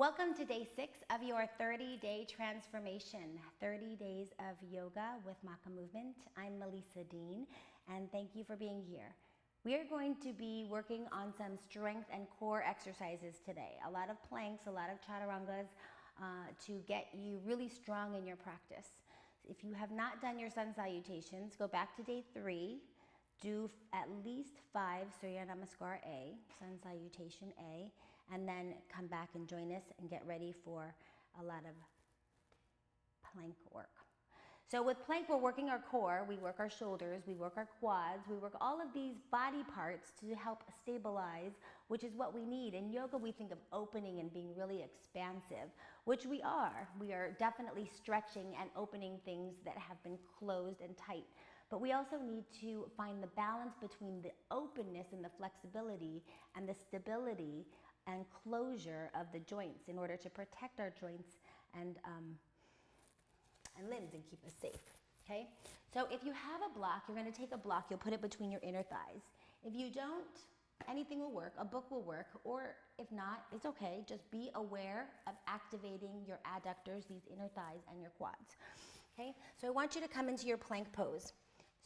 Welcome to day 6 of your 30-day transformation, 30 days of yoga with MaKa Movement. I'm Melisa Dean, and thank you for being here. We are going to be working on some strength and core exercises today. A lot of planks, a lot of chaturangas to get you really strong in your practice. If you have not done your sun salutations, go back to day 3. Do at least 5 Surya Namaskar A, sun salutation A, and then come back and join us and get ready for a lot of plank work. So with plank, we're working our core, we work our shoulders, we work our quads, we work all of these body parts to help stabilize, which is what we need. In yoga, we think of opening and being really expansive, which we are. We are definitely stretching and opening things that have been closed and tight. But we also need to find the balance between the openness and the flexibility and the stability and closure of the joints in order to protect our joints and limbs and keep us safe, okay? So if you have a block, you're gonna take a block, you'll put it between your inner thighs. If you don't, anything will work, a book will work, or if not, it's okay. Just be aware of activating your adductors, these inner thighs and your quads, okay? So I want you to come into your plank pose.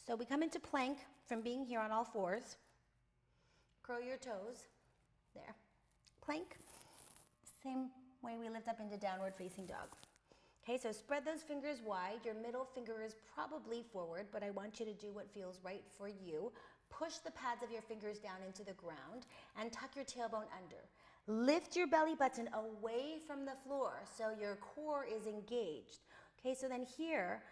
So we come into plank from being here on all fours. Curl your toes, there. Plank, same way we lift up into downward facing dog. Okay, so spread those fingers wide. Your middle finger is probably forward, but I want you to do what feels right for you. Push the pads of your fingers down into the ground and tuck your tailbone under. Lift your belly button away from the floor so your core is engaged. Okay, so then here,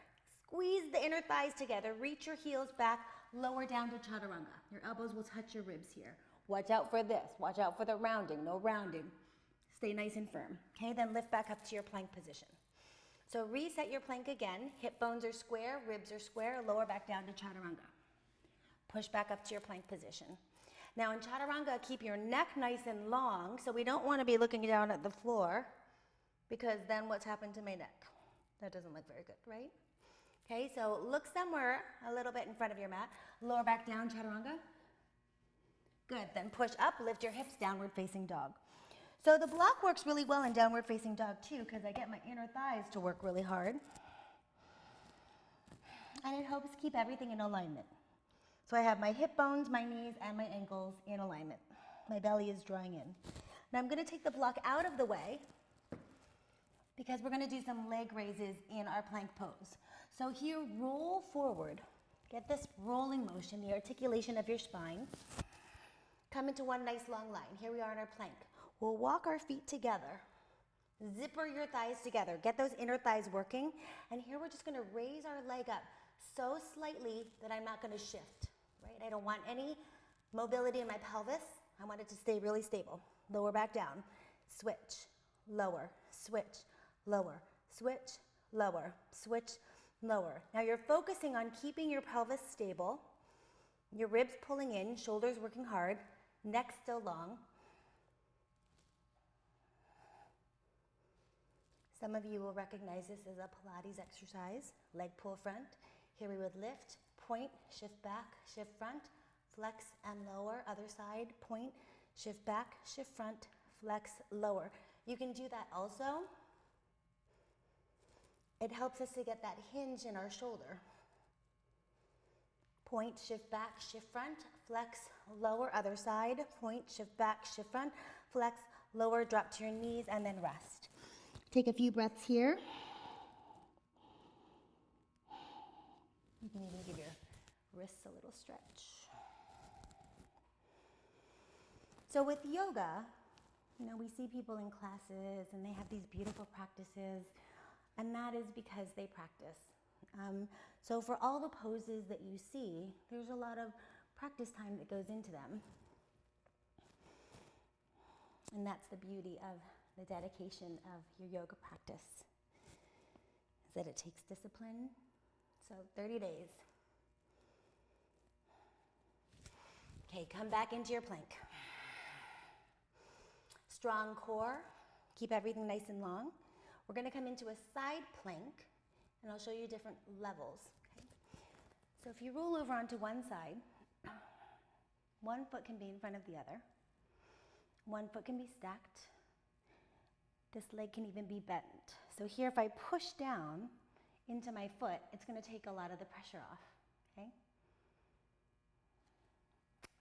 squeeze the inner thighs together, reach your heels back, lower down to chaturanga. Your elbows will touch your ribs here. Watch out for this, watch out for the rounding, no rounding. Stay nice and firm. Okay, then lift back up to your plank position. So reset your plank again. Hip bones are square, ribs are square, lower back down to chaturanga. Push back up to your plank position. Now in chaturanga, keep your neck nice and long, so we don't want to be looking down at the floor, because then what's happened to my neck? That doesn't look very good, right? Okay, so look somewhere a little bit in front of your mat. Lower back down, chaturanga. Good, then push up, lift your hips, downward facing dog. So the block works really well in downward facing dog too, because I get my inner thighs to work really hard. And it helps keep everything in alignment. So I have my hip bones, my knees, and my ankles in alignment. My belly is drawing in. Now I'm gonna take the block out of the way because we're gonna do some leg raises in our plank pose. So here, roll forward. Get this rolling motion, the articulation of your spine. Come into one nice long line. Here we are in our plank. We'll walk our feet together. Zipper your thighs together. Get those inner thighs working. And here we're just gonna raise our leg up so slightly that I'm not gonna shift, right? I don't want any mobility in my pelvis. I want it to stay really stable. Lower back down. Switch, lower, switch, lower, switch, lower, switch, lower. Now you're focusing on keeping your pelvis stable, your ribs pulling in, shoulders working hard, neck still long. Some of you will recognize this as a Pilates exercise, leg pull front. Here we would lift, point, shift back, shift front, flex and lower. Other side, point, shift back, shift front, flex, lower. You can do that also. It helps us to get that hinge in our shoulder. Point, shift back, shift front, flex, lower. Other side, point, shift back, shift front, flex, lower, drop to your knees, and then rest. Take a few breaths here. You can even give your wrists a little stretch. So with yoga, you know, we see people in classes and they have these beautiful practices, and that is because they practice. So for all the poses that you see, there's a lot of practice time that goes into them. And that's the beauty of the dedication of your yoga practice, is that it takes discipline. So 30 days. Okay, come back into your plank. Strong core, keep everything nice and long. We're gonna come into a side plank, and I'll show you different levels. Okay? So if you roll over onto one side, one foot can be in front of the other. One foot can be stacked. This leg can even be bent. So here, if I push down into my foot, it's going to take a lot of the pressure off, okay?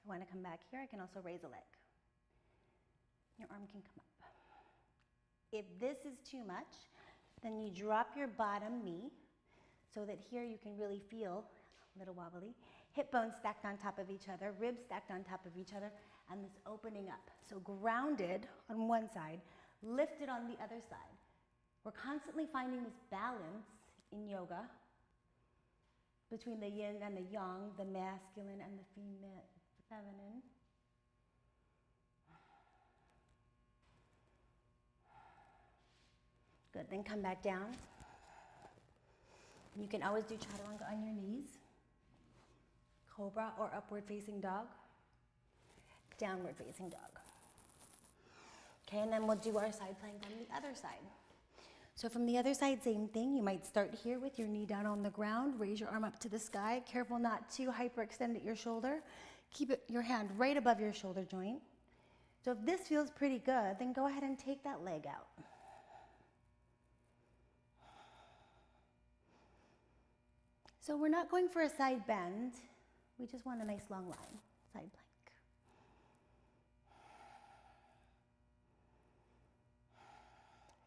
I want to come back here. I can also raise a leg. Your arm can come up. If this is too much, then you drop your bottom knee so that here you can really feel a little wobbly. Hip bones stacked on top of each other, ribs stacked on top of each other, and this opening up. So grounded on one side, lifted on the other side. We're constantly finding this balance in yoga between the yin and the yang, the masculine and the feminine. Good, then come back down. You can always do chaturanga on your knees. Cobra or upward facing dog. Downward facing dog. Okay, and then we'll do our side plank on the other side. So from the other side, same thing. You might start here with your knee down on the ground. Raise your arm up to the sky. Careful not to hyperextend at your shoulder. Keep your hand right above your shoulder joint. So if this feels pretty good, then go ahead and take that leg out. So we're not going for a side bend. We just want a nice long line, side plank.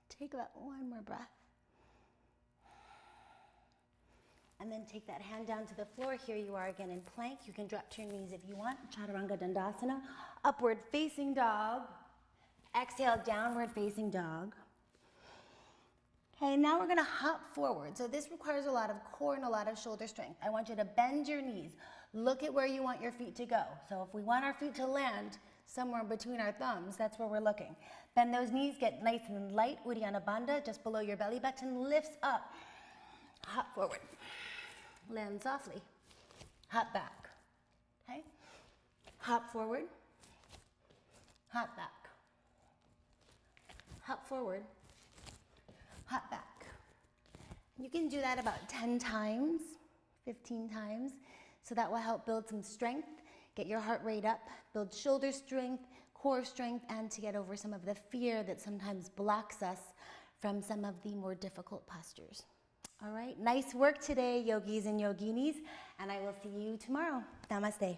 Take about one more breath. And then take that hand down to the floor. Here you are again in plank. You can drop to your knees if you want. Chaturanga dandasana. Upward facing dog. Exhale, downward facing dog. Okay, now we're gonna hop forward. So this requires a lot of core and a lot of shoulder strength. I want you to bend your knees. Look at where you want your feet to go. So if we want our feet to land somewhere between our thumbs, that's where we're looking. Bend those knees, get nice and light. Uddiyana Bandha, just below your belly button, lifts up. Hop forward. Land softly. Hop back. Okay? Hop forward. Hop back. Hop forward. Hop back. You can do that about 10 times, 15 times. So that will help build some strength, get your heart rate up, build shoulder strength, core strength, and to get over some of the fear that sometimes blocks us from some of the more difficult postures. All right, nice work today, yogis and yoginis, and I will see you tomorrow. Namaste.